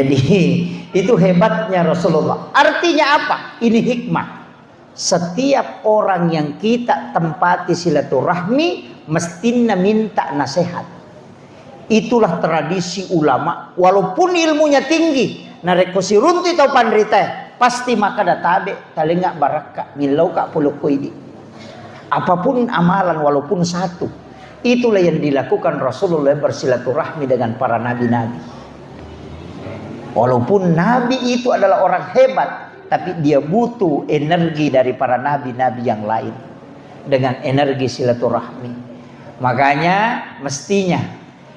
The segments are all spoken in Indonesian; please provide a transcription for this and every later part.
Jadi itu hebatnya Rasulullah. Artinya apa? Ini hikmah. Setiap orang yang kita tempati silaturahmi mestinya minta nasihat. Itulah tradisi ulama. Walaupun ilmunya tinggi, nareko si runti tau pandrita, pasti maka databe talenga baraka milau kak pulukoidi. Apapun amalan walaupun satu, itulah yang dilakukan Rasulullah bersilaturahmi dengan para nabi-nabi. Walaupun nabi itu adalah orang hebat, tapi dia butuh energi dari para nabi-nabi yang lain dengan energi silaturahmi. Makanya mestinya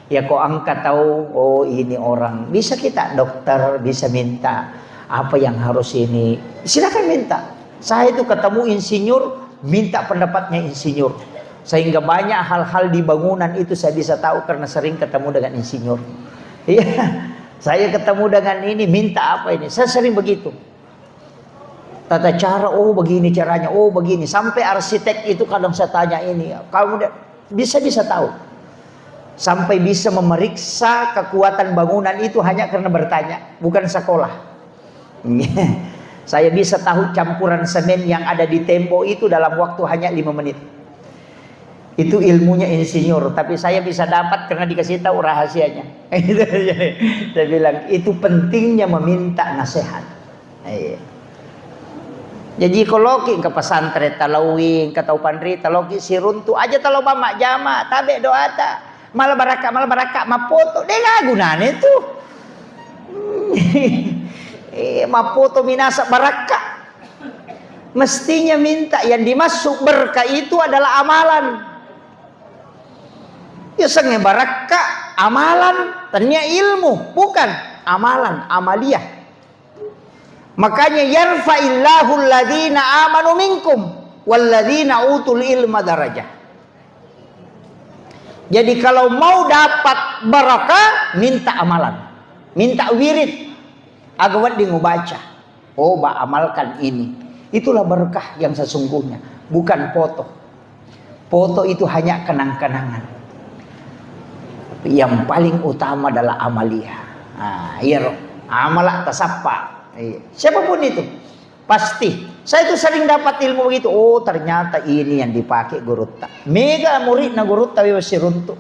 ya kok angkat tahu, oh ini orang, bisa kita dokter bisa minta apa yang harus ini, silakan minta. Saya itu ketemu insinyur, minta pendapatnya insinyur, sehingga banyak hal-hal di bangunan itu saya bisa tahu karena sering ketemu dengan insinyur. Iya. Saya ketemu dengan ini, minta apa ini? Saya sering begitu. Tata cara, oh begini caranya, oh begini. Sampai arsitek itu kadang saya tanya ini. Kamu bisa tahu. Sampai bisa memeriksa kekuatan bangunan itu hanya karena bertanya. Bukan sekolah. Saya bisa tahu campuran semen yang ada di tembok itu dalam waktu hanya 5 menit. Itu ilmunya insinyur, tapi saya bisa dapat karena dikasih tahu rahasianya. Saya bilang itu pentingnya meminta nasihat. Jadi kalau ke pesantren talawing ke tau pandri taloki siruntu aja talo bamak jama tabe doa ta malah baraka mapoto dengar gunanya itu. Mapoto minasa baraka. Mestinya minta yang dimasuk berkah itu adalah amalan. Ya senge baraka amalan, tanya ilmu, bukan amalan, amaliyah. Makanya yarfa'illahu alladhina amanu minkum walladhina utul ilma darajah. Jadi kalau mau dapat barakah, minta amalan, minta wirid, agawat di baca. Oh, amalkan ini. Itulah berkah yang sesungguhnya, bukan foto. Foto itu hanya kenang-kenangan. Yang paling utama adalah amaliyah. Iya, amalah tasappa. Siapapun itu, pasti. Saya itu sering dapat ilmu begitu. Oh, ternyata ini yang dipakai gurutta. Mega murid na gurutta siruntu.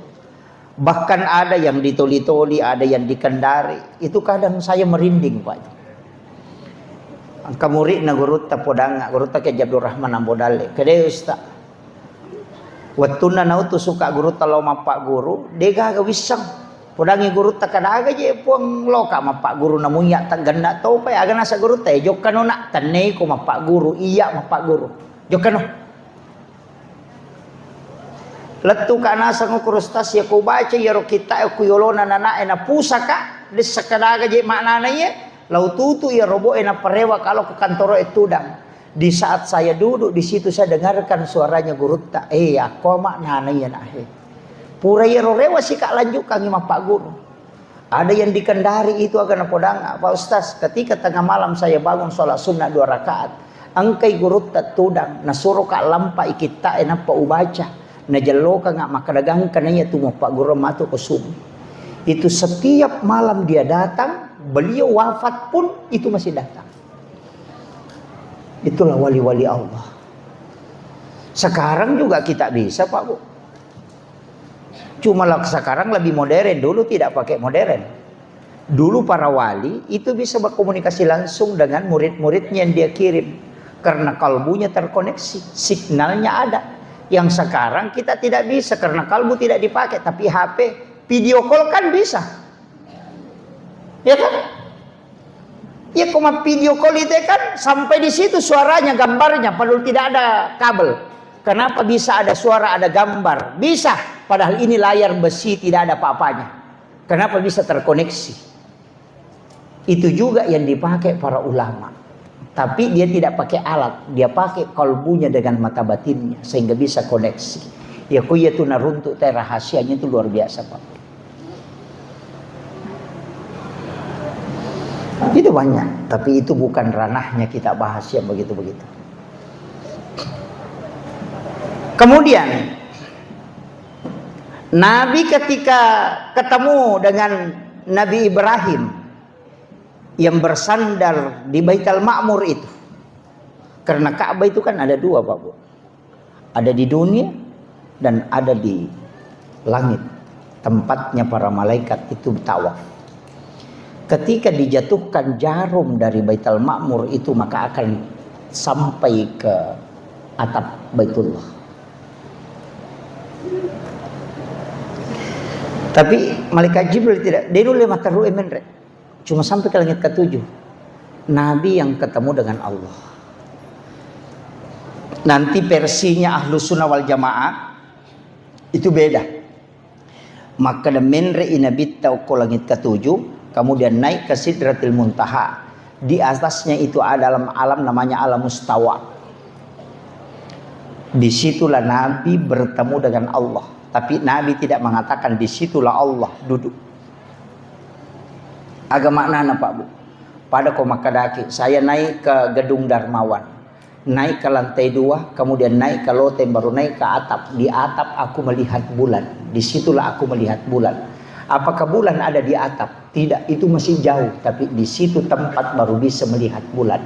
Bahkan ada yang ditoli-toli, ada yang dikendari. Itu kadang saya merinding, Pak. Angka murid na gurutta podanga, gurutta ke Abdul Rahman Ambodale. Kede Ustaz. Watuna nautu suka guru talo mapak guru dega ga wisang podangi guru takadaga je puang loka mapak guru namunya tak ganda tau pa aga nasa guru te jokkano nak tanei ko mapak guru iya mapak guru jokkano letu kana sangu kurustas ya ko baca ya ro kita ku yolona nana ena pusaka des sakadaga je maknana ye lau tutu ya robo ena parewa kalau ke kantoro etudang. Di saat saya duduk di situ saya dengarkan suaranya gurutta. Aku maknanya nah. Pura yero rewa sih kak lanjut kangi pak guru. Ada yang di Kendari itu akan podang. Pak Ustaz, ketika tengah malam saya bangun sholat sunnah 2 rakaat. Angkai gurutta tudang. Nasuro kak lampa ikita enak pa ubaca. Najalo ka nga makadagang kananya tumo pak guru matu kusum. Itu setiap malam dia datang. Beliau wafat pun itu masih datang. Itulah wali-wali Allah. Sekarang juga kita bisa Pak Bu. Cuma sekarang lebih modern. Dulu tidak pakai modern. Dulu para wali itu bisa berkomunikasi langsung dengan murid-muridnya yang dia kirim. Karena kalbunya terkoneksi. Signalnya ada. Yang sekarang kita tidak bisa. Karena kalbu tidak dipakai. Tapi HP video call kan bisa. Ya kan? Ya cuma video call itu kan sampai di situ suaranya, gambarnya, padahal tidak ada kabel. Kenapa bisa ada suara, ada gambar? Bisa, padahal ini layar besi tidak ada apa-apanya. Kenapa bisa terkoneksi? Itu juga yang dipakai para ulama. Tapi dia tidak pakai alat, dia pakai kalbunya dengan mata batinnya sehingga bisa koneksi. Ya kuya tu naruntuk teh rahasianya itu luar biasa Pak. Itu banyak, tapi itu bukan ranahnya kita bahas yang begitu-begitu. Kemudian Nabi ketika ketemu dengan Nabi Ibrahim yang bersandar di Baitul Ma'mur itu. Karena Ka'bah itu kan ada dua, Pak Bu. Ada di dunia dan ada di langit. Tempatnya para malaikat itu tawaf. Ketika dijatuhkan jarum dari Baitul Ma'mur itu, maka akan sampai ke atap Baitullah. Tapi malaikat Jibril tidak. Dia dulu mata ru'e menre. Cuma sampai ke langit ke-7. Nabi yang ketemu dengan Allah. Nanti versinya Ahlus Sunnah wal Jamaah itu beda. Maka menre inabit tau ko langit ke-7, kemudian naik ke Sidratil Muntaha. Di atasnya itu ada alam namanya alam mustawa. Disitulah Nabi bertemu dengan Allah. Tapi Nabi tidak mengatakan disitulah Allah duduk. Agak maknanya Pak Bu. Pada komakadaki saya naik ke gedung Darmawan, naik ke lantai 2, kemudian naik ke loteng, baru naik ke atap. Di atap aku melihat bulan. Disitulah aku melihat bulan. Apakah bulan ada di atap? Tidak, itu masih jauh. Tapi di situ tempat baru bisa melihat bulan.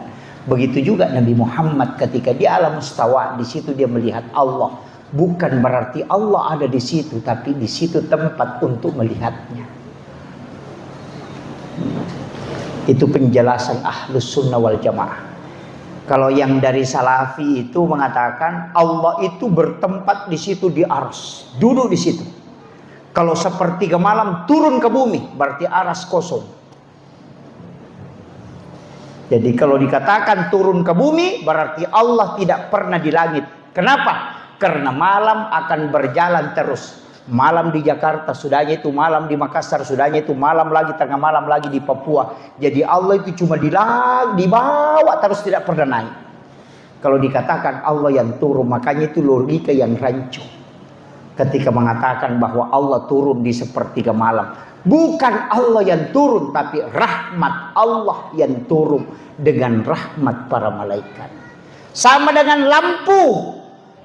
Begitu juga Nabi Muhammad ketika di alam mustawa, di situ dia melihat Allah. Bukan berarti Allah ada di situ, tapi di situ tempat untuk melihatnya. Itu penjelasan Ahlus Sunnah wal Jamaah. Kalau yang dari Salafi itu mengatakan Allah itu bertempat di situ di arsy, duduk di situ. Kalau sepertiga malam turun ke bumi, berarti arsy kosong. Jadi kalau dikatakan turun ke bumi, berarti Allah tidak pernah di langit. Kenapa? Karena malam akan berjalan terus. Malam di Jakarta, sudahnya itu malam di Makassar, sudahnya itu malam lagi, tengah malam lagi di Papua. Jadi Allah itu cuma dibawa terus, tidak pernah naik. Kalau dikatakan Allah yang turun, makanya itu logika yang rancu. Ketika mengatakan bahwa Allah turun di sepertiga malam. Bukan Allah yang turun, tapi rahmat Allah yang turun dengan rahmat para malaikat. Sama dengan lampu.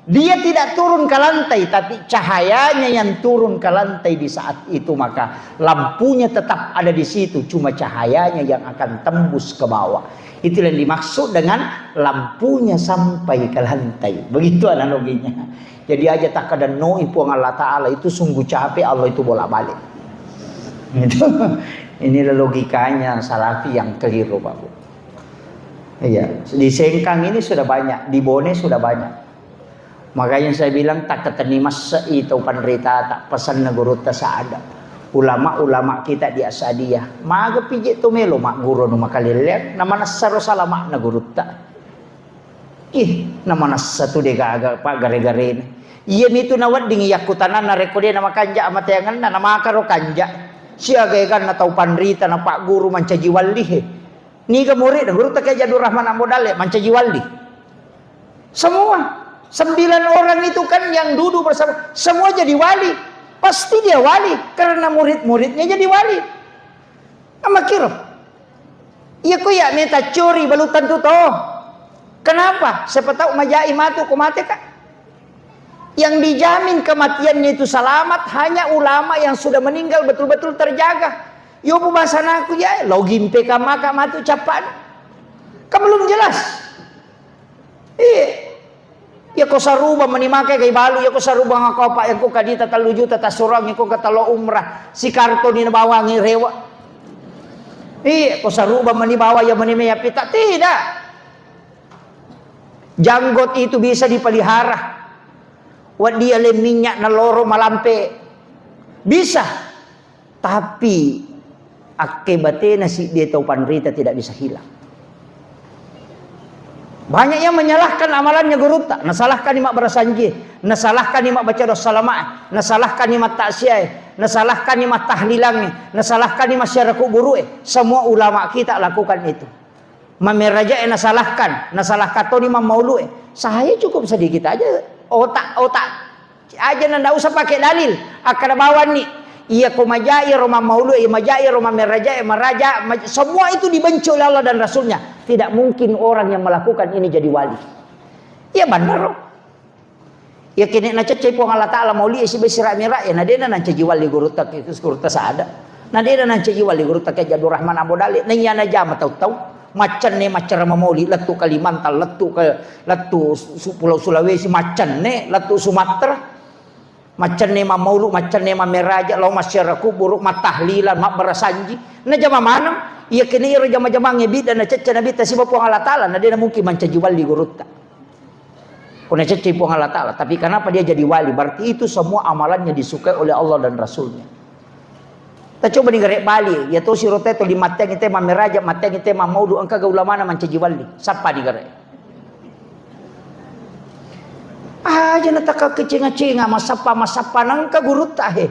Dia tidak turun ke lantai, tapi cahayanya yang turun ke lantai di saat itu. Maka lampunya tetap ada di situ, cuma cahayanya yang akan tembus ke bawah. Itu yang dimaksud dengan lampunya sampai ke lantai. Begitu analoginya. Jadi aja tak ada noipu Allah Ta'ala itu sungguh capek, Allah itu bolak-balik. Ini logikanya Salafi yang keliru, Pak Bu. Iya, di Sengkang ini sudah banyak, di Bone sudah banyak. Makanya saya bilang tak keterima itu penderita tak pesan neguru tasada. Ulama-ulama kita di Asadiyah maga pijit tu melo mak guru nu makalilek nama nasaro salama neguru ta. Nama nas satu dega agak pak gare-gare ini. Iya itu nawad ding yakutanan na rekode nama kanja amat yangan na nama karo kanja. Siaga kan na tau penderita na pak guru mancaji walli he. Ni ke murid guru tak kayak Jadur Rahman Amodale mancaji walli. Semua 9 orang itu kan yang duduk bersama, semua jadi wali. Pasti dia wali, karena murid-muridnya jadi wali. Ama kira. Iya ko ya meta curi balutan tu toh. Kenapa? Siapa tahu majai matu ko mati kak. Yang dijamin kematiannya itu selamat hanya ulama yang sudah meninggal betul-betul terjaga. Yo pembahasan aku ya, login PK maka matu capan. Kan belum jelas. Iya. Ya ko saruba menimake kay balu ya ko saruba nga kopa ya ko kadita 3 juta ta surang ya ko katalo umrah si karto ni nabawangi rewa. Ko saruba manibawa ya manimaya pita tidak. Janggot itu bisa dipelihara. Wadi ale minyak na loro malampe. Bisa. Tapi akibatnya si dia tahu panrita tidak bisa hilang. Banyak yang menyalahkan amalannya guru tak, nasalahkan imak berasanji, nasalahkan imak baca dosa lama, nasalahkan imak taksiyah, nasalahkan imak tahlilangnya, nasalahkan imak syaraku buru. Semua ulama kita lakukan itu. Mameraja nasalahkan to imam maulu. Saya cukup sedikit aja, otak aja nanda usah pakai dalil. Akada bawan nih. Iya kumajai Roma maulu, iya majai Roma meraja, meraja, semua itu dibenci oleh Allah dan Rasulnya. Tidak mungkin orang yang melakukan ini jadi wali. Iya benar. Ya kini na cecay po Allah Ta'ala mauli isi besira mira ya nadena na wali guru tak itu guru tak ada. Nah dia nan cegi wali guru tak Jabdur Rahman Abu Dali ning yana jama tahu macan ne macara mamoli letu Kalimantan letu Pulau Sulawesi macan ne letu Sumatera macan ne mamaulu macan ne mameraja law masyaraku buruk matahlilan mak barasanji na jama manam iya kini iro jama-jama ngebid dan cecca nabi ta siba puang Allah taala na dia mungkin mancaji wali guru tak kuna cecca puang Allah taala tapi kenapa dia jadi wali berarti itu semua amalannya disukai oleh Allah dan Rasulnya. Kita coba digerek Bali, ya tuh si rote itu di mateng itu mameraja, mateng itu mamaudu, engkau gaula mana mancaji wali, siapa digerek? Aja nataka kecenga-cenga, masapa nangka guru tahe.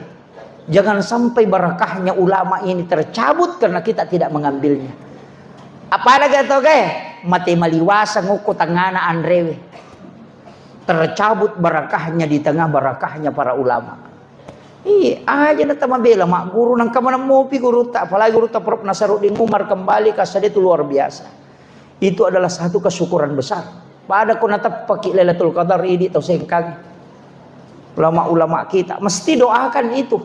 Jangan sampai barakahnya ulama ini tercabut karena kita tidak mengambilnya. Apa ada gitu ke? Mati maliwasa nguku tangana andrewe. Tercabut barakahnya di tengah barakahnya para ulama. Iya, aja na tamabela mak guru nang kamana mopi guru tak, apalagi guru tak Prof Nasaruddin Umar kembali kasih itu luar biasa. Itu adalah satu kesyukuran besar. Pada kau natap pakai Lailatul Qadar ini atau sengkang. Ulama-ulama kita mesti doakan itu.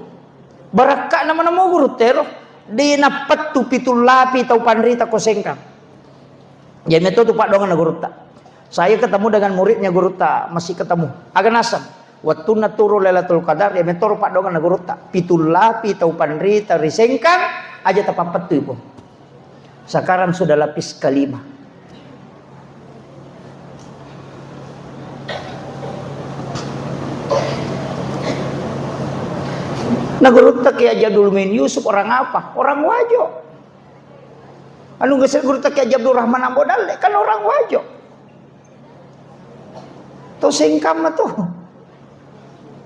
Barakah nama-nama guru tero di napat tu pitul lapi tau panrita ko sengkang. Ya metode Pak dongan guru tak. Saya ketemu dengan muridnya guru tak masih ketemu. Agak nasam. Waktu naturu Lailatul Qadar ya mentor Pak dongan guru tak pitul lapi tau panrita risengkang aja tapapat tu pun. Sekarang sudah lapis kelima. Nah guru tak ya Jadul Min Yusuf orang apa? Orang Wajo. Anu geus guru tak ya Jabdur Rahman Abu Dali kan orang Wajo. Tuh sengkang tuh.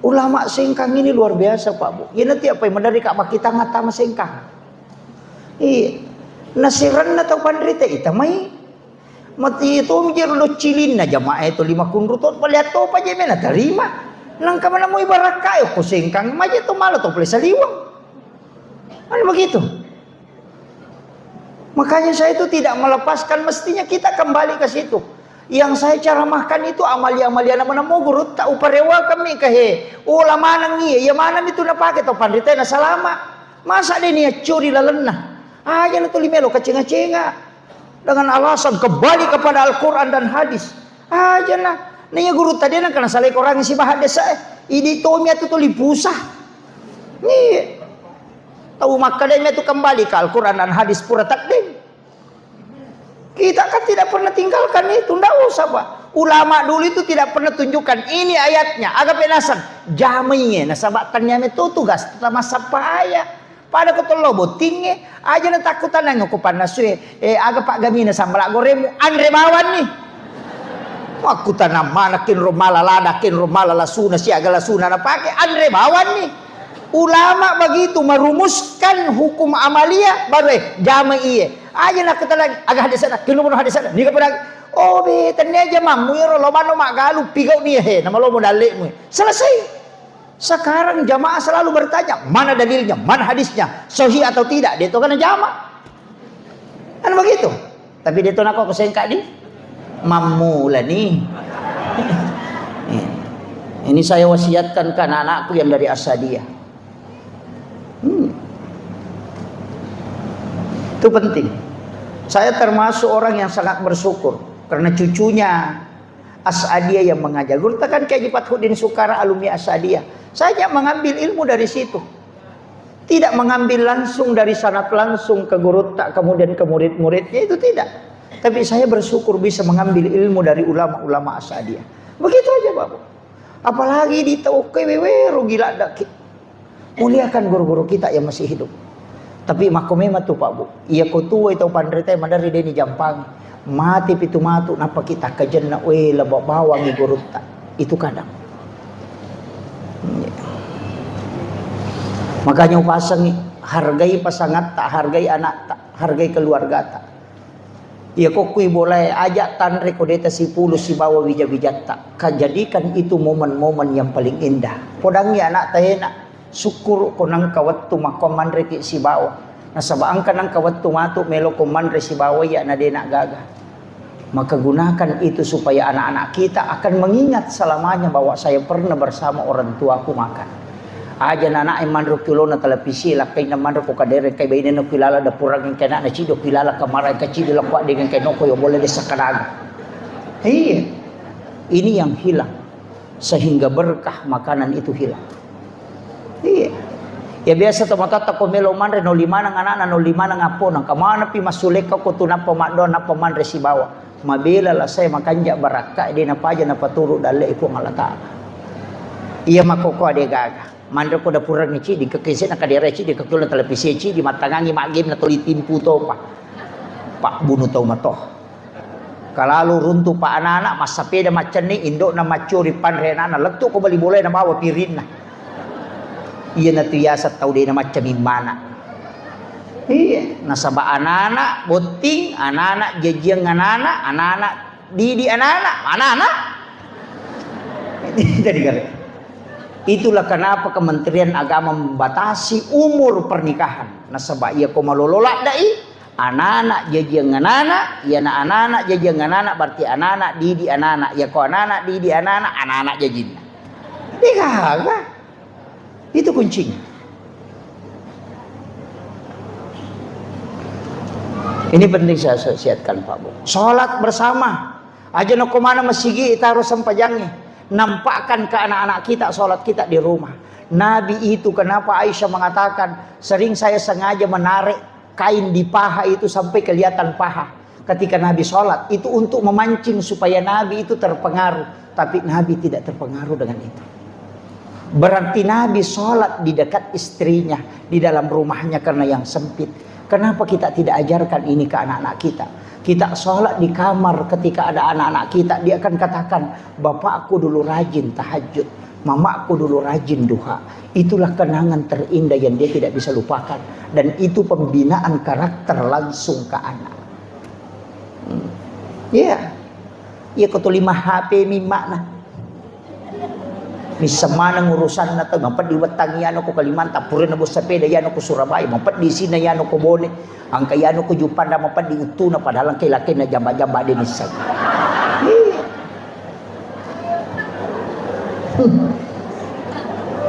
Ulama sengkang ini luar biasa Pak Bu. Ya nanti apa yang dari kak kita ngata sama sengkang. Iya. Nasiran atau pandrita ita mai. Mati itu menjadi lo cilin na jamaah itu 5 kunrutot palihat to pa jemena terima. Nang kamana mo ibarakay ko sengkang maja to malo to pala saliwang. Ano begitu? Makanya saya itu tidak melepaskan mestinya kita kembali ke situ. Yang saya caramahkan itu amalia-amalia nama mau guru tak uparewa kami kahe. Ulama nang iya, ya mana itu na pakai to pandita na salama. Masa dia niat curi lalena. Aja na to limelo kacenga-cenga dengan alasan kembali kepada Al-Qur'an dan hadis. Aja na. Nih guru tadi na kana saleh orang si bahadesa. Ini to mi atu to libusah. Nih. Tahu makanya itu kembali ke Al-Qur'an dan hadis pura takdim. Kita kan tidak pernah tinggalkan itu, tidak usah Pak. Ulama dulu itu tidak pernah tunjukkan ini ayatnya, agak penasan. Jamainya, nasabatannya itu tugas, terutama sapaya. Pada ketolobo tinggi, aja na takutan nang ngukupan nasue. Agak Pak Gamina sambal goremu, andre bawan nih. Aku tanam manakin rumala ladakin rumala lasuna si agak lasuna na pakai andre bawan nih. Ulama begitu merumuskan hukum amalia baru jamai aja nak kata lagi agak hadis sana kinu pun hadis sana ni ka pedang oh be tanya aja mamu ro lobano mak galu pigau ni nama lo modalek mu selesai. Sekarang jamaah selalu bertanya mana dalilnya mana hadisnya sahih atau tidak dia tu kan jamaah kan begitu tapi dia tu nak kau sengkak di mamu lah ni. Ini saya wasiatkan ke anak-anakku yang dari Asadiyah. Itu penting. Saya termasuk orang yang sangat bersyukur karena cucunya Asadiyah yang mengajar. Guru kan kayak Fathuddin Sukara alumni Asadiyah. Saya mengambil ilmu dari situ. Tidak mengambil langsung dari sanad langsung ke guru tak kemudian ke murid-muridnya itu tidak. Tapi saya bersyukur bisa mengambil ilmu dari ulama-ulama Asadiyah. Begitu aja Bapak. Apalagi di TOKWW gila dak. Muliakan guru-guru kita yang masih hidup. Tapi makomema tu Pak Bu. Ia ko tuwa itaw pandrita madari deni jampang. Mati pitu matu napa kita kajenna we laba bawang guru ta. Itu kadang. Makanya pasang hargai pasangan tak, hargai anak tak, hargai keluarga tak. Ia ko kui boleh ajak tanre ko deta si pulu si bawa bija-bija tak. Jadikan itu momen-momen yang paling indah. Podangnya anak tahena syukur ko nang kawattu makoman reki si bawa. Nasabaan ka nang kawattu matu melo koman re si bawa ya na dena gaga. Maka gunakan itu supaya anak-anak kita akan mengingat selamanya bahwa saya pernah bersama orang tuaku makan. Aja anak mandro kilo na televisi lah kay na mandro ko kadere kay bayin na kilala da purang ng kana na chido kilala kamaray ka chido la kwa dengan kay no ko yo boleh desa kanaga. Iya. Ini yang hilang sehingga berkah makanan itu hilang. Iya. Ya biasa tomatata ko melo manre no lima nang anak no lima nang apo nang kamana pi masuleka ko tunap pamadon na pamanre si bawa. Mabila lah saya makanja baraka di na paja na paturu dale iko ngalata. Iya makoko ade gaga. Mandro ko da purang ni di kekese na kadere di kekula televisi di matangangi mak game na toli timpu to pak bunuh tau matoh. Kalau runtuh pak anak-anak mas sepeda macam ni indok na macuri panrena na letuk ko bali boleh na bawa pirin na. Iya na tiasa tau dia na macam mana. Iya, nasaba anak-anak boting, anak-anak jejiang anak-anak didi anak-anak. Jadi kare. Itulah kenapa Kementerian Agama membatasi umur pernikahan. Nasaba ia ko malololak dai anak-anak jejiang anak-anak, ya anak-anak jejiang anak berarti anak-anak didi anak-anak, ya ko anak-anak didi anak-anak jejin. Dikagak. Itu kuncinya. Ini penting saya siatkan Pak Bu. Sholat bersama. Aja no kemana masigi kita harus sempajangnya. Nampakkan ke anak-anak kita sholat kita di rumah. Nabi itu kenapa Aisyah mengatakan sering saya sengaja menarik kain di paha itu sampai kelihatan paha. Ketika Nabi sholat itu untuk memancing supaya Nabi itu terpengaruh. Tapi Nabi tidak terpengaruh dengan itu. Berarti Nabi sholat di dekat istrinya, di dalam rumahnya karena yang sempit. Kenapa kita tidak ajarkan ini ke anak-anak kita? Kita sholat di kamar ketika ada anak-anak kita, dia akan katakan, bapakku dulu rajin tahajud, mamaku dulu rajin duha. Itulah kenangan terindah yang dia tidak bisa lupakan. Dan itu pembinaan karakter langsung ke anak. Ya, ya kau lima HP mimak nah. Misa mana ngurusan na to mampad di Watangi ano ko Kalimantan puro na sa peda yan ko Surabaya mampad di sina yan ko Bone ang kayano ko Jupan na mampad di Utuna padahal ang laki na jamba-jamba din isa.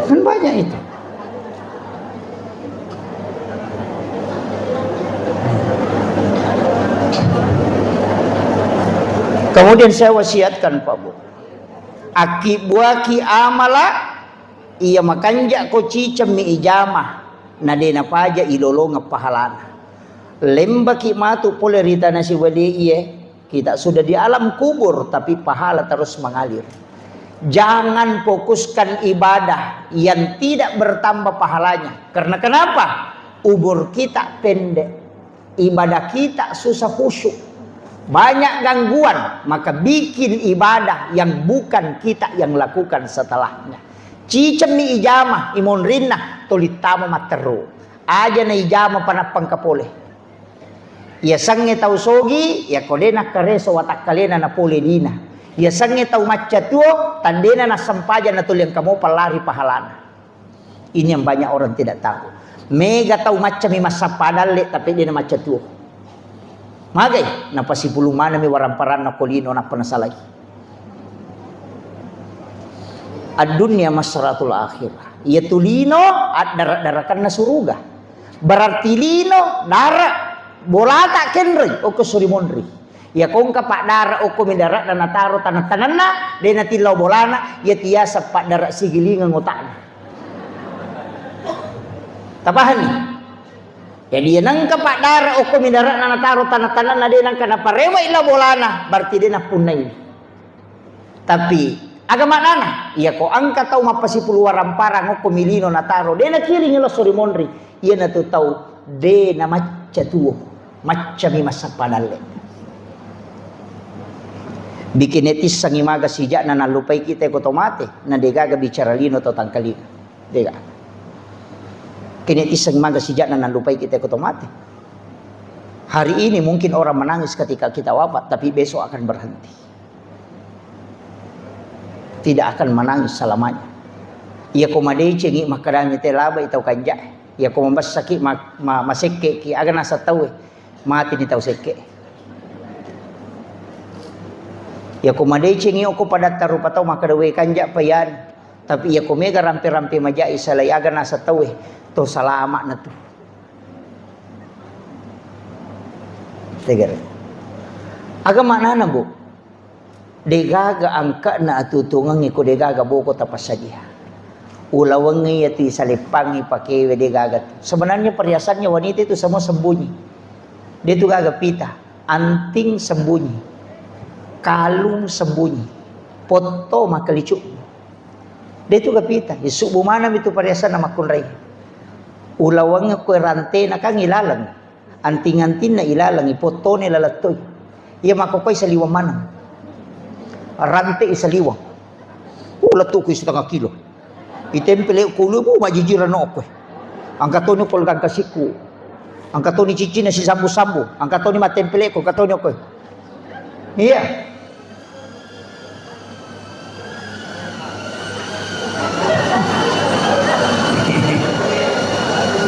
Kan banyak itu. Kemudian saya wasiatkan Pak Bu. Aki buaki amala iya makanja ko cicam mi ijamah na dena paja ilolo ngapahalana lembaki matu polerita nasi wali iye kita sudah di alam kubur tapi pahala terus mengalir. Jangan fokuskan ibadah yang tidak bertambah pahalanya. Karena kenapa? Umur kita pendek, ibadah kita susah khusyuk. Banyak gangguan, maka bikin ibadah yang bukan kita yang lakukan setelahnya. Cicem ni ijamah imun rinna tolitama materu. Aja na ijamah panapang kapole. Ya sange tau sogi, ya kodena kareso watak kalena na pole dina. Ya sange tau macatuo, tandena na sampaja na tuliang kamu palari pahalana. Ini yang banyak orang tidak tahu. Mega tau macam masa padale tapi dia na macatuo. Magay, napasipulong mana may waramparan na kolino na panasalay. Ad-dunya masratul akhirah. Ia tulino at darat-darakan na suruga. Berarti lino, dara, bolata kenri, o kusurimonri. Ia kung kapak dara o kumidarat na nataro tanah-tanan na, de natilaw bolana, ia tiasa pak dara sigilingan ngutaan. Tapahan ni. Jadi dia nang kapak darah o kumidarat na nataro tanah-tanan na dia nang kana parewa ila bolana berarti dia na punay. Tapi agama nana iya ko angka tau mapasipulu waramparang o kumilino nataro dia na kiring ilo sorimonri iya na tu tau de na macatuo macami masapadale. Bikinetis sang imaga sijak na nalupay kita ko tomate na degaga bicara lino to tangkalina. Dega. Kinetis sang maga sejak na nalupay kita ke tomate. Hari ini mungkin orang menangis ketika kita wafat, tapi besok akan berhenti. Tidak akan menangis selamanya. Ia komadei cengi makaranya telaba itau kanja. Ia komambas sakit maseke ki agan asa tahu mati ni tahu seke. Ia komadei cengi oko pada tarupa tahu makadawe kanja payan. Tapi ia komega rampe-rampe majai salai aga nasa tawe to salamat na to. Tegar. Aga makna bu. Degaga angka na atutungan iko degaga boko tapasadiha. Ulawangi itu salipangi pakai degaga. Sebenarnya perhiasannya wanita itu semua sembunyi. Dia itu gaga pita, anting sembunyi, kalung sembunyi, foto makalicu. Dia itu gaga pita. Isu bumana itu perhiasan nama kunrai. Ulawangi ko rante na kang ilalang. Anting-anting na ilalang, foto ni lalatoy. Iya makokoy sa liwang manang. Rante isa liwang. Lato ko 1/2 kilo. Itempele kulo mo majijiran ako. Ang katoni ko lang kasiku. Ang katoni cici na si sambu-sambu. Ang katoni matempele ko katoni ako. Iya.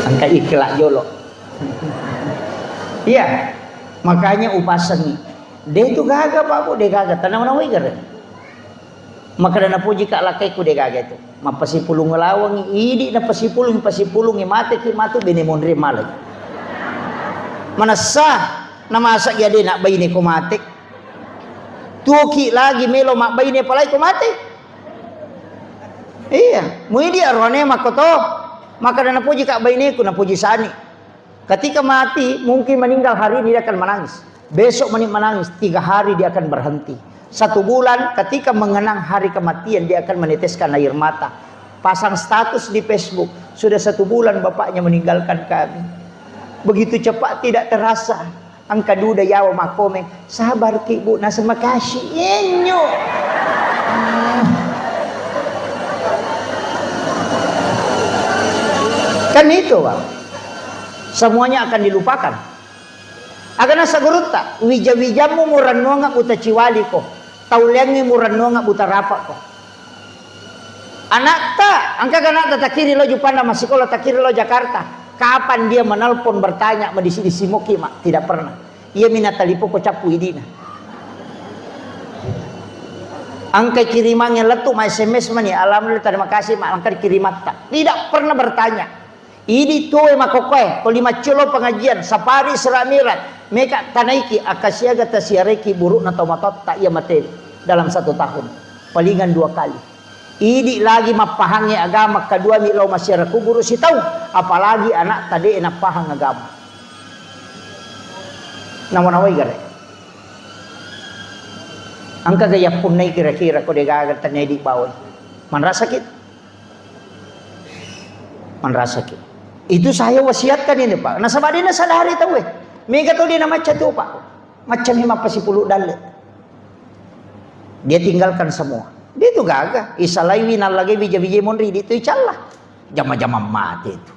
Ang kaikla jolo. Iya. Makanya upasan dia itu gaga Pak Bu, dia gaga tanam nawai gara. Maka dana puji kak lakai ku dia gaga itu. Mapasipulung ngelawang idi na pasipulung mate ki matu bene mondre malay. Mana sah nama asak ya dia nak bayi ni ko mate. Tuki lagi melo mak bayi ni palai ko mate. Iya, mu idi arone makoto. Maka dana puji kak bayi ni ku na puji sani. Ketika mati mungkin meninggal hari ini dia akan menangis. Besok menangis, 3 hari dia akan berhenti. 1 bulan ketika mengenang hari kematian dia akan meneteskan air mata. Pasang status di Facebook, sudah 1 bulan bapaknya meninggalkan kami. Begitu cepat tidak terasa. Angka duda yawa makomeng, sabar ki bu, nasa makasih inyo. Kan itu Pak. Semuanya akan dilupakan. Agana saguruta, wija-wijamu muranonga buta ciwali ko. Tauliangi muranonga buta rapak ko. Anak ta, angka gana takiri lo Jupanda masikola takiri lo Jakarta. Kapan dia menelpon bertanya medisi moki mak? Tidak pernah. Ia minatalipo ko capu idina. Angka kirimannya letu ma SMS mani alhamdulillah terima kasih mak angka kirimat tak. Tidak pernah bertanya. Ini tuh makokoy, ko 5 kilo pengajian, sapari seramirat, meka tanaiki akasiaga tasiareki buruk na tomatot tak ia materi dalam 1 tahun, palingan 2 kali. Ini lagi mapahangi agama kedua milau masyarakat guru si tahu, apalagi anak tadi enak pahang agama. Namanaway gare. Angka gaya punay kira-kira ko degagat tanay di bawah. Manrasakit. Manrasakit. Itu saya wasiatkan ini Pak. Nasabadi na sadari tahu eh. Mega to di na macam tu Pak. Macam 50 dalet. Dia tinggalkan semua. Dia itu gagah. Isalai winal lagi bija-bija monri itu icalah. Jama-jama mati itu.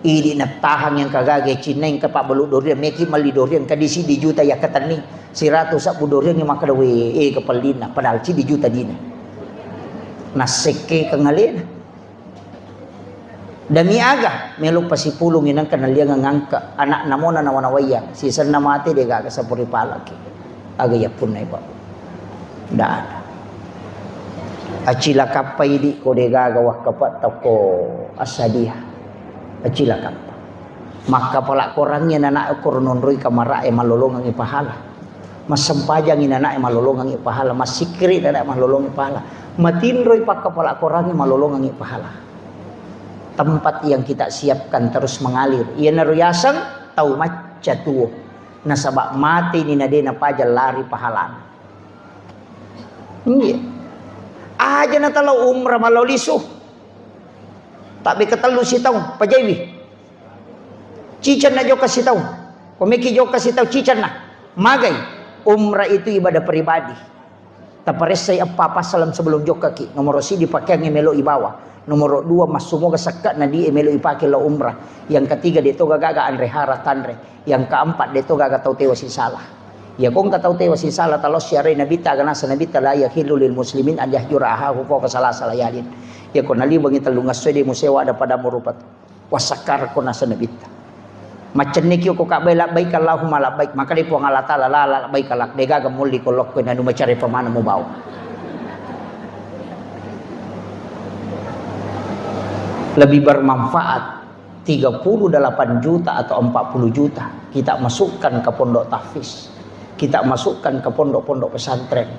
Ini na tahang yang kagage cineng ke Pak Beluk dorian meki mali dorian kadisi di juta ya katani. Si ratu sak budorian yang makadawe kepelina padahal ci di juta dina. Naseke kengalina. Dami aga meluk pasipulung inang kanal dia ngangka anak namona nawanawaya sisan na mati dia gaga sa puripalaki aga yapun na iba nda ada acila kapay di ko dia gaga wah kapat toko asadiha acila kapay maka pala korangnya anak ko rononroy kamara malolongang ipahala mas sempajang anak malolongang ipahala mas sikri anak malolongang ipahala matinroy pa kapala korangnya malolongang ipahala. Tempat yang kita siapkan terus mengalir. Ia naruyasang tau maca tuwo. Nasabak mati ni nadena pajal lari pahalan. Iya. Aja na talo umrah malau lisuh. Tak bekatalu si tau pajaywi. Cican na jo kasih tau. Komeki jo kasih tau cican na. Magay. Umrah itu ibadah pribadi. Tapares saya apa salam sebelum jo kaki. Nomor si dipakai ngemelo ibawa. Nomor 2 mas sumoga sakat na di emelo ipake la umrah. Yang ketiga dia to gaga andre hara tanre. Yang keempat dia to gaga tau tewa si salah. Ya kong ka tau tewa si salah talos syari nabita gana sa nabita la yahilu lil muslimin an yahjura ahahu fawqa salasa layalin. Ya kon nali bangi talungas de musewa ada pada murupat. Wasakar kon sa nabita. Macen ni ko ka baik baik Allahumma la baik maka di po ngala taala la baik kalak de gaga muli ko lok ko na macari pamana mo baw. lebih bermanfaat 38 juta atau 40 juta kita masukkan ke pondok tahfiz, kita masukkan ke pondok-pondok pesantren,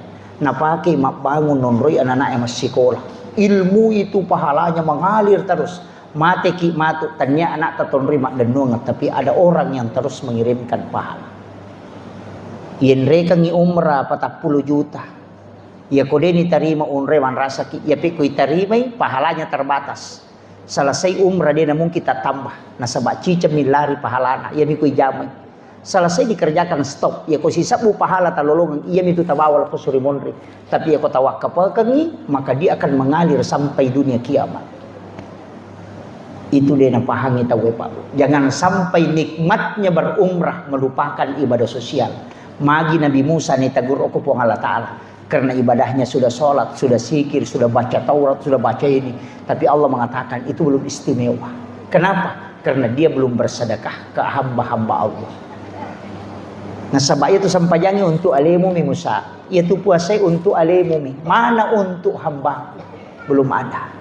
nah pakai mak bangun nonroi anak-anak yang masih sekolah. Ilmu itu pahalanya mengalir terus. Mate ki matu tanya anak tatonri mak denungat, tapi ada orang yang terus mengirimkan pahala. Yen reka ngi umrah 40 juta. Ya kode ni tarima unre wan rasa ki ya pikui tarimai pahalanya terbatas. Selesai umrah dia namun kita tambah. Nah sebab cicam milari pahalana ya pikui jamai. Selesai dikerjakan stop ya ko sisa bu pahala talolongan iya itu tabawal ko suri monri. Tapi ya ko tawakal kengi maka dia akan mengalir sampai dunia kiamat. Itu dia yang pahami tahu Pak. Jangan sampai nikmatnya berumrah melupakan ibadah sosial. Magi Nabi Musa nih tagur aku pun Allah Ta'ala. Karena ibadahnya sudah sholat, sudah zikir, sudah baca Taurat, sudah baca ini. Tapi Allah mengatakan itu belum istimewa. Kenapa? Karena dia belum bersedekah ke hamba-hamba Allah. Nah sebab itu sampainya untuk alemumi Musa. Itu puasa untuk alemumi. Mana untuk hamba? Belum ada.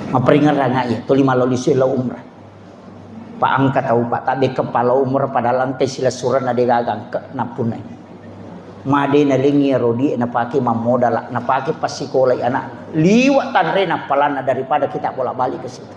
Maperingaran ya, tu lima loli sila umrah. Pak angkat tahu Pak tadi kepala umrah pada lantai sila suran ada gagang ke napunai. Made na lingi rodi na paki mamodala na paki pasikola anak liwat tanre na palana daripada kita bolak balik ke situ.